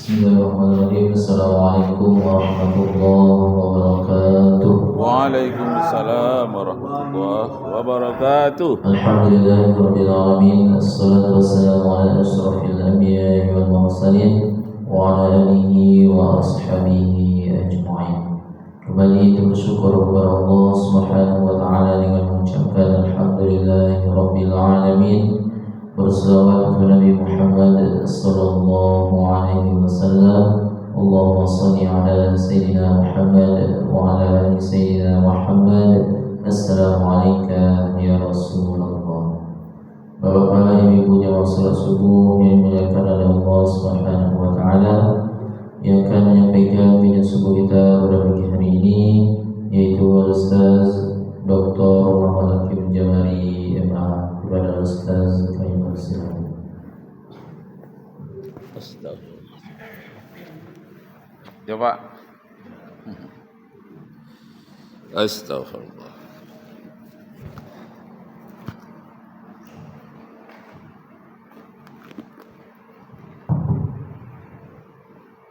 Bismillahirrahmanirrahim. Assalamualaikum warahmatullahi wabarakatuh. Waalaikumsalam warahmatullahi wabarakatuh. Alhamdulillahirabbil alamin. Assalatu wassalamu ala asyrafil anbiya'i wal mursalin wa ala alihi wa ashabihi ajma'in. Kembali bersyukur kepada Allah Subhanahu wa taala dengan mengucapkan alhamdulillahirabbil alamin. Berselawat kepada Nabi Muhammad sallallahu alaihi wasallam. Allahumma shalli ala sayyidina Muhammad wa ala ali sayyidina Muhammad. Assalamu alayka ya Rasulullah. Bapak-bapak, ibu-ibu jamaah salat subuh yang dimuliakan oleh Allah Subhanahu wa taala, yang akan menyampaikan bidang subuh kita pada pagi hari ini yaitu Ustaz Dr. Muhammad Hakim Jamari MA. Kepada Ustaz kami persilakan. Astagfirullah. Coba. Astagfirullah.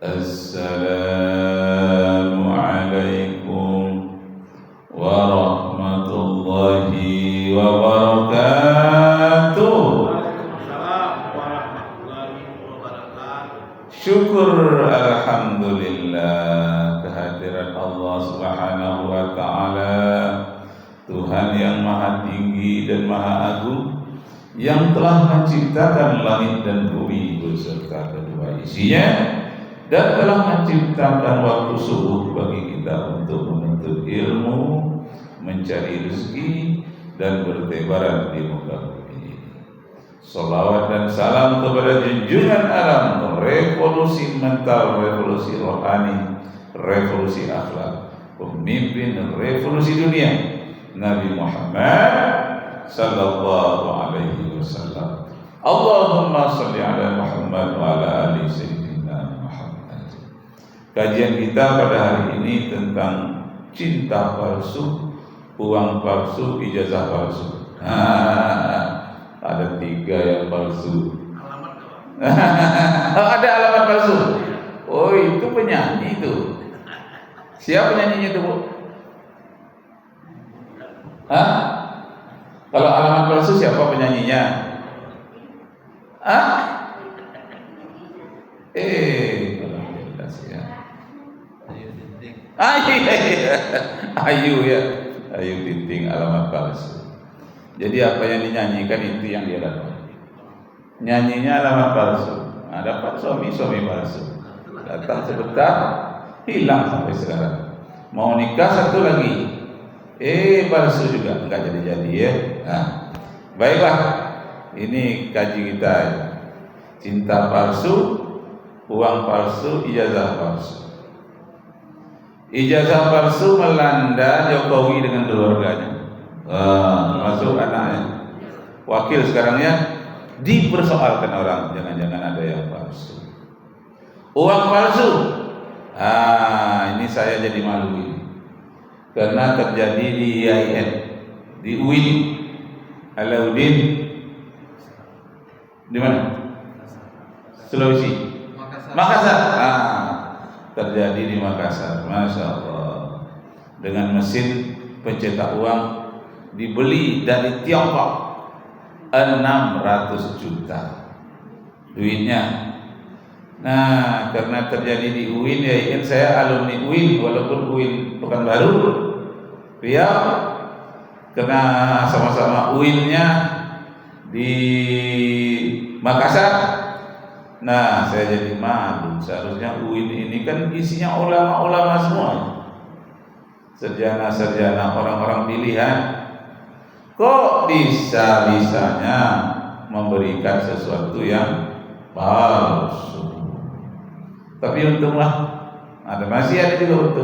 Assalamualaikum warahmatullahi wabarakatuh. Syukur alhamdulillah kehadiran Allah Subhanahu wa taala, Tuhan yang maha tinggi dan maha agung, yang telah menciptakan langit dan bumi beserta kedua isinya, dan telah menciptakan waktu subuh bagi kita untuk menuntut ilmu, mencari rezeki, dan bertebaran di muka bumi. Salawat dan salam kepada junjungan alam, revolusi mental, revolusi rohani, revolusi akhlak, pemimpin revolusi dunia, Nabi Muhammad sallallahu alaihi wasallam. Allahumma shalli ala Muhammad wa ala ali sayyidina Muhammad. Kajian kita pada hari ini tentang cinta palsu, uang palsu, ijazah palsu. Ada 3 yang palsu. Ada alamat palsu. Oh, itu penyanyi itu. Siapa penyanyinya itu, Bu? Hah? Kalau alamat palsu siapa penyanyinya? Hah? Jelas ya. Ayu ya. Ayu Tinting alamat palsu. Jadi apa yang dinyanyikan itu yang dia dapat. Nyanyinya alamat palsu. Dapat suami palsu. Datang sebentar, hilang sampai sekarang. Mau nikah satu lagi, palsu juga, enggak jadi ya. Baiklah, ini kaji kita. Cinta palsu, uang palsu, ijazah palsu. Ijazah palsu melanda Jokowi dengan keluarganya. Termasuk anaknya. Wakil sekarangnya dipersoalkan orang, jangan-jangan ada yang palsu. Uang palsu. Ini saya jadi malu ini. Karena terjadi di IAIN, di UIN, Alauddin, di mana? Sulawesi. Makassar. Terjadi di Makassar. Masya Allah. Dengan mesin pencetak uang dibeli dari Tiongkok 600 juta duitnya. Nah, karena terjadi di UIN, ya ingin saya alumni UIN, walaupun UIN Pekanbaru, Riau, karena sama-sama UIN-nya di Makassar. Nah, saya jadi malu. Seharusnya UIN ini kan isinya ulama-ulama semua, sarjana-sarjana, orang-orang pilihan. Kok bisa-bisanya memberikan sesuatu yang palsu? Tapi untunglah masih ada juga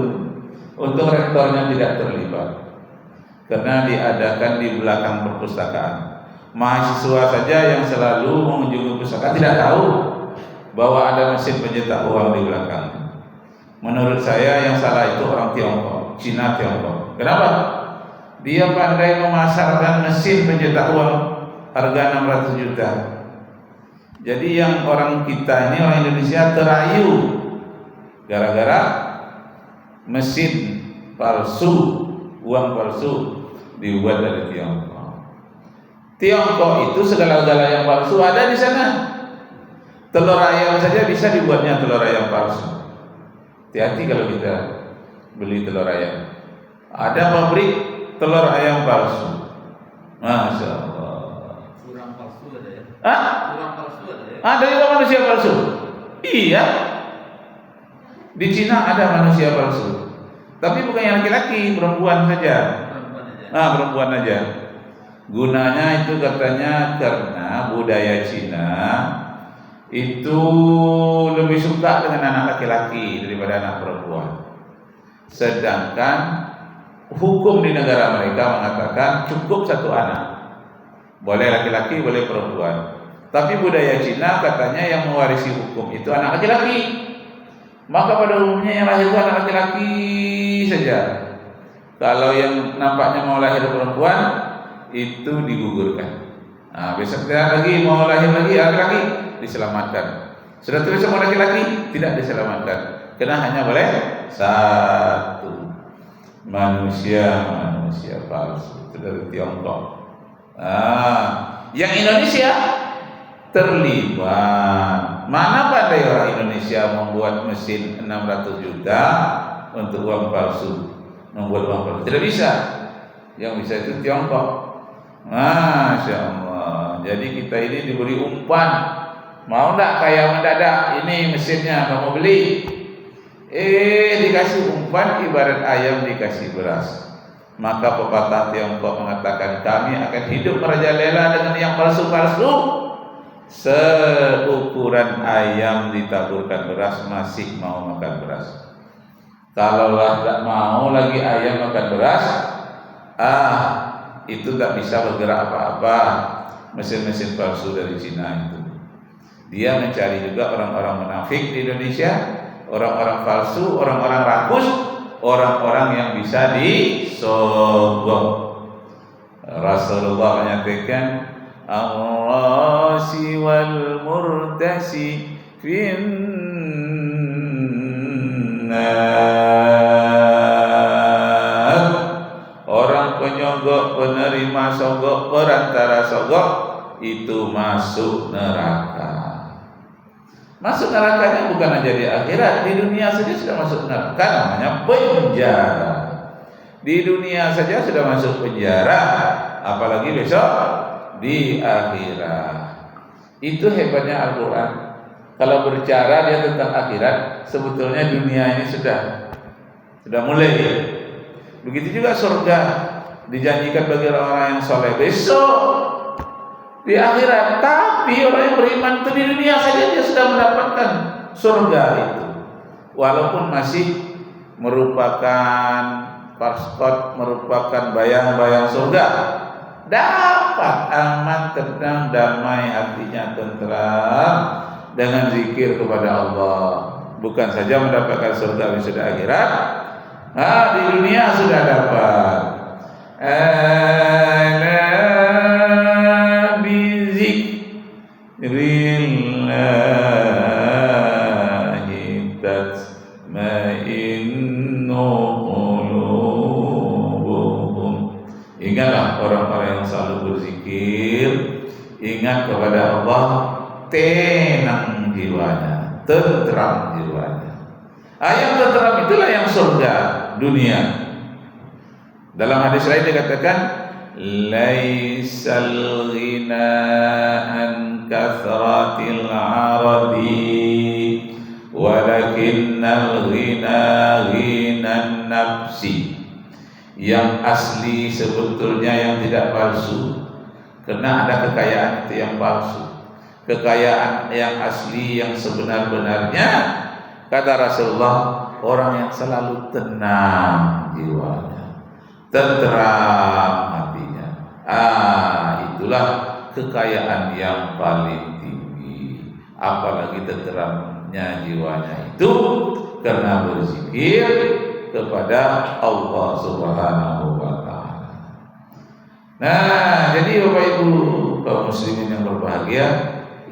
untung rektornya tidak terlibat, karena diadakan di belakang perpustakaan. Mahasiswa saja yang selalu mengunjungi perpustakaan tidak tahu bahwa ada mesin pencetak uang di belakang. Menurut saya yang salah itu orang Tiongkok, Cina Tiongkok. Kenapa? Dia pandai memasarkan mesin pencetak uang harga 600 juta. Jadi yang orang kita ini, orang Indonesia terayu gara-gara mesin palsu, uang palsu dibuat dari Tiongkok. Tiongkok itu segala-gala yang palsu ada di sana. Telur ayam saja bisa dibuatnya telur ayam palsu. Hati-hati kalau kita beli telur ayam. Ada pabrik telur ayam palsu. Masya Allah. Kurang palsu ada ya? Hah? Kurang palsu ada ya? Ada juga manusia palsu. Iya. Di Cina ada manusia palsu. Tapi bukan yang laki-laki, perempuan saja. Perempuan aja. Perempuan aja. Gunanya itu katanya karena budaya Cina itu lebih suka dengan anak laki-laki daripada anak perempuan. Sedangkan hukum di negara mereka mengatakan cukup satu anak. Boleh laki-laki, boleh perempuan. Tapi budaya Cina katanya yang mewarisi hukum itu anak laki-laki. Maka pada umumnya yang lahir itu anak laki-laki saja. Kalau yang nampaknya mau lahir perempuan itu digugurkan. Besok lagi mau lahir lagi laki-laki diselamatkan. Sudah tulis sama laki-laki tidak diselamatkan. Karena hanya boleh satu manusia palsu itu dari Tiongkok. Yang Indonesia terlibat. Mana pandai orang Indonesia membuat mesin 600 juta untuk uang palsu, membuat uang palsu. Tidak bisa. Yang bisa itu Tiongkok. Masya Allah. Jadi kita ini diberi umpan. Mau enggak kaya mendadak? Ini mesinnya kamu beli. Dikasih umpan ibarat ayam dikasih beras. Maka pepatah Tiongkok mengatakan kami akan hidup merajalela dengan yang palsu-palsu. Seukuran ayam ditaburkan beras masih mau makan beras. Kalau tidak mau lagi ayam makan beras, itu tak bisa bergerak apa-apa. Mesin-mesin palsu dari Cina itu. Dia mencari juga orang-orang munafik di Indonesia, orang-orang palsu, orang-orang rakus, orang-orang yang bisa disogok. Rasulullah menyatakan ar-rasi wal murtasi finnar. Orang penyogok, penerima sogok, perantara sogok itu masuk neraka. Masuk nerakanya bukan aja di akhirat, di dunia saja sudah masuk neraka, namanya penjara. Di dunia saja sudah masuk penjara, apalagi besok di akhirat. Itu hebatnya Al-Quran. Kalau berbicara dia tentang akhirat, sebetulnya dunia ini sudah mulai. Begitu juga surga dijanjikan bagi orang-orang yang soleh besok di akhirat. Tapi orang yang beriman itu di dunia saja dia sudah mendapatkan surga itu, walaupun masih merupakan pasport, merupakan bayang-bayang surga. Dapat aman, tenang, damai, hatinya tentram dengan zikir kepada Allah. Bukan saja mendapatkan surga di sudah akhirat, di dunia sudah dapat. Ala bizikrillahi tatma'innu qulubuhum. Ingatlah orang-orang yang selalu berzikir, ingat kepada Allah, tenang jiwanya, tentram jiwanya. Yang tentram itulah yang surga dunia. Dalam hadis lain dikatakan, laisal ghina an kathratil aradi walakinnal ghina ghinan nafsi. Yang asli sebetulnya yang tidak palsu, karena ada kekayaan itu yang palsu. Kekayaan yang asli yang sebenar-benarnya, kata Rasulullah, orang yang selalu tenang jiwanya, tenteram hatinya. Itulah kekayaan yang paling tinggi. Apalagi tenteramnya jiwanya itu karena berzikir kepada Allah Subhanahu wa ta'ala. Nah, jadi Bapak Ibu kaum muslimin yang berbahagia,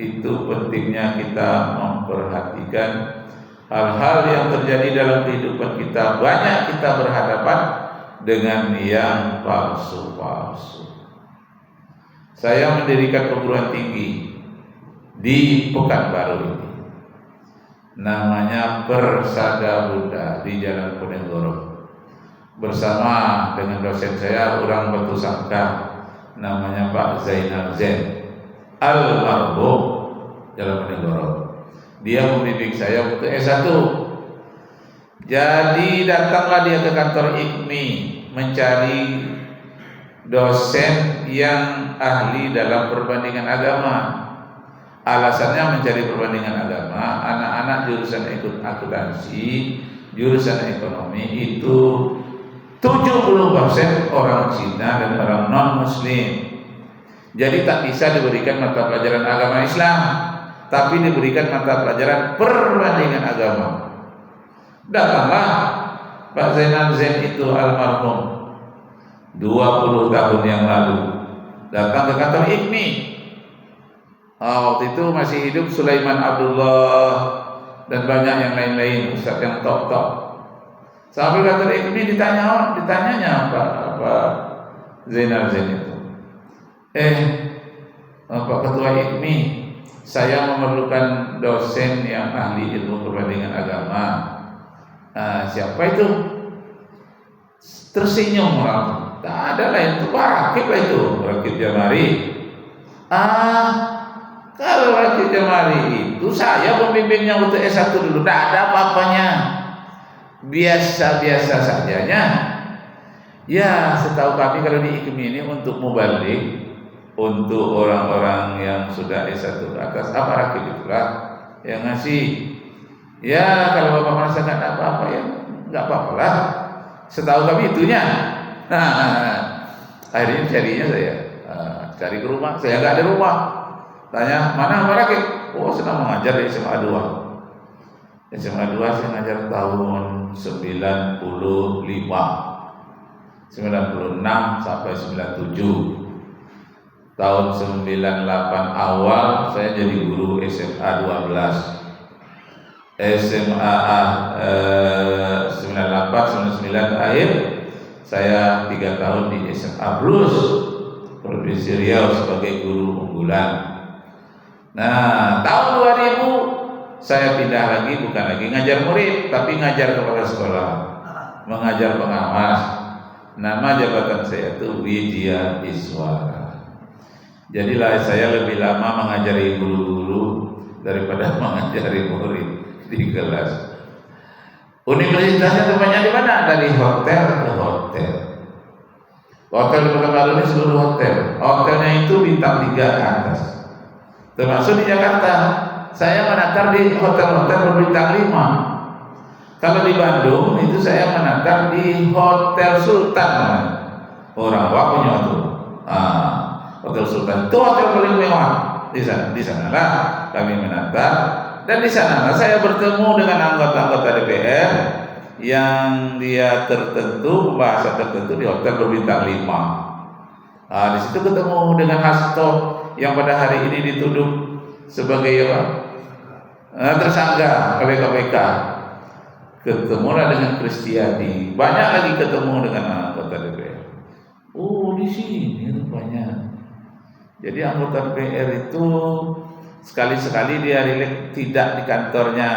itu pentingnya kita memperhatikan hal-hal yang terjadi dalam kehidupan kita. Banyak kita berhadapan dengan yang palsu-palsu. Saya mendirikan perguruan tinggi di Pekanbaru ini, namanya Persada Buddha di Jalan Ponegoro, bersama dengan dosen saya orang Batu Sangka, namanya Pak Zainal Zain almarhum Jalan Ponegoro. Dia membimbing saya untuk S1. Jadi datanglah dia ke kantor IKMI mencari dosen yang ahli dalam perbandingan agama. Alasannya mencari perbandingan agama, anak-anak jurusan akuntansi, jurusan ekonomi itu 70% orang Cina dan orang non-Muslim. Jadi tak bisa diberikan mata pelajaran agama Islam, tapi diberikan mata pelajaran perbandingan agama. Datanglah Pak Zainal Zain itu almarhum 20 tahun yang lalu datang ke kantor IKMI. Waktu itu masih hidup Sulaiman Abdullah dan banyak yang lain-lain, ustaz yang top-top. Sampai kantor IKMI ditanyanya Pak Zainal Zain itu, Pak Ketua IKMI, saya memerlukan dosen yang ahli ilmu perbandingan agama. Siapa itu? Tersenyum orang. Tak ada lain, itu Pak Rakib lah itu, Rakib Jamari. Kalau Rakib Jamari itu saya pembimbingnya untuk S1 dulu, tak ada apa-apanya, biasa-biasa sajanya. Ya, setahu kami kalau di IKMI ini untuk mubalik, untuk orang-orang yang sudah S1 ke atas, apa Rakib itulah yang ngasih. Ya, kalau Bapak merasa nggak ada apa-apa, ya nggak apa-apa lah. Setahu kami itunya. Akhirnya carinya saya cari ke rumah, saya nggak ada rumah. Tanya, mana Pak Rakib? Oh, sedang mengajar di SMA 2. SMA 2 saya ngajar tahun 96 sampai 97. Tahun 98 awal saya jadi guru SMA 12. SMA 98 99 akhir saya 3 tahun di SMA Plus Provinsi Riau sebagai guru unggulan. Nah, tahun 2000 saya pindah lagi, bukan lagi ngajar murid, tapi ngajar kepala sekolah, mengajar pengawas. Nama jabatan saya itu Widya Iswara. Jadilah saya lebih lama mengajari guru-guru daripada mengajari murid di kelas. Universitasnya tempatnya di mana? Dari hotel ke hotel. Hotel di Pekanbaru ini seluruh hotel. Hotelnya itu bintang 3 ke atas. Termasuk di Jakarta, saya menakar di hotel-hotel berbintang 5. Kalau di Bandung itu saya menakar di Hotel Sultan. Orang tua punya itu. Hotel Sultan itu hotel paling mewah. Di sanalah kami menakar. Dan di sana saya bertemu dengan anggota-anggota DPR yang dia tertentu, bahasa tertentu di hotel berbintang 5. Di situ ketemu dengan Hasto yang pada hari ini dituduh sebagai tersangka KPK. Ketemulah dengan Kristiadi. Banyak lagi ketemu dengan anggota DPR. Di sini rupanya. Jadi anggota DPR itu sekali-sekali dia rileks tidak di kantornya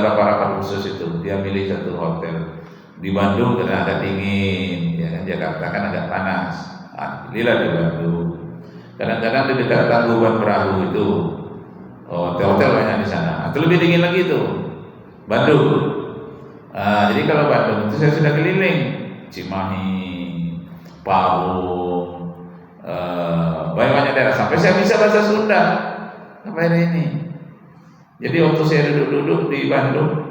rapat-rapat khusus itu, dia milih satu hotel di Bandung karena agak dingin, ya kan, Jakarta kan agak panas. Pilihlah di Bandung. Kadang-kadang di dekat Tangkuban Perahu itu hotel-hotel banyak di sana. Atau lebih dingin lagi itu Bandung. Jadi kalau Bandung itu saya sudah keliling Cimahi, Parung, banyak daerah, sampai saya bisa bahasa Sunda sampai hari ini. Jadi waktu saya duduk-duduk di Bandung,